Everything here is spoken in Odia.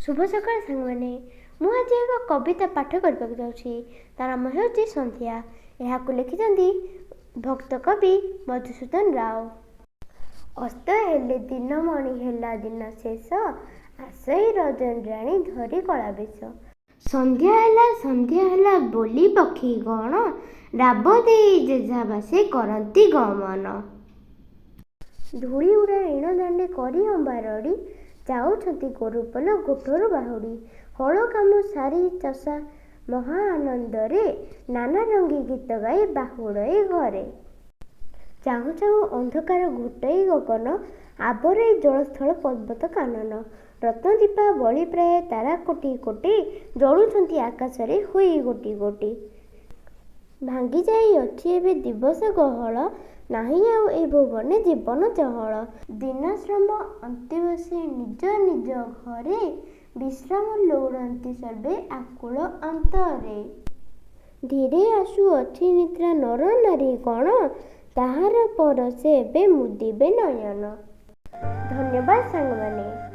शुभ सकाळ सांगमाने ମୁଁ ଆଜି ଏକ କବିତା ପାଠ କରିବାକୁ ଯାଉଛି। ତାର ନାମ ହେଉଛି ସନ୍ଧ୍ୟା। ଏହାକୁ ଲେଖିଛନ୍ତି ଭକ୍ତ କବି ମଧୁସୂଦନ ରାଓ। ଅସ୍ତ ହେଲେ ଦିନମଣି ହେଲା ଦିନ ଶେଷ, ଆସଇ ରଜନରାଣୀ ଧରି କଳା ବେଶ। ସନ୍ଧ୍ୟା ହେଲା ବୋଲି ପକ୍ଷୀ ଗଣ, ରାବ ଦେଇ ଯେଝା ବାସେ କରନ୍ତି ଗମନ। ଧୂଳି ଉଡ଼ା ଏଣ ଦାଣ୍ଡେ କରି ଅମ୍ବାରଡ଼ି, ଯାଉଛନ୍ତି ଗୋରୁପଲ ଗୋଠରୁ ବାହୁଡ଼ି। ହଳ କାମ ସାରି ଚଷା ମହା ଆନନ୍ଦରେ, ନାନା ରଙ୍ଗୀ ଗୀତ ଗାଇ ବାହୁଡ଼ଇ ଘରେ। ଚାହୁଁ ଚାହୁଁ ଅନ୍ଧକାର ଘୋଟଇ ଗଗନ, ଆବରେଇ ଜଳସ୍ଥଳ ପର୍ବତ କାନନ। ରତ୍ନଦୀପାବଳି ପ୍ରାୟ ତାରା କୋଟି କୋଟି, ଜଳୁଛନ୍ତି ଆକାଶରେ ହୋଇ ଗୋଟି ଗୋଟି। ଭାଙ୍ଗି ଯାଇଅଛି ଏବେ ଦିବସ ଗହଳ, ନାହିଁ ଆଉ ଏ ଭୁବନେ ଜୀବନ ଚହଳ। ଦିନ ଶ୍ରମ ଅନ୍ତେ ବସି ନିଜ ନିଜ ଘରେ, ବିଶ୍ରାମ ଲୋଡ଼ନ୍ତି ସର୍ବେ ଆକୁଳ ଅନ୍ତରେ। ଧୀରେ ଆସୁଅଛି ନିଦ୍ରା ନର ନାରୀ ଗଣ, ତାହାର ପରଶେ ଏବେ ମୁଦିବେ ନୟନ। ଧନ୍ୟବାଦ ସାଙ୍ଗମାନେ।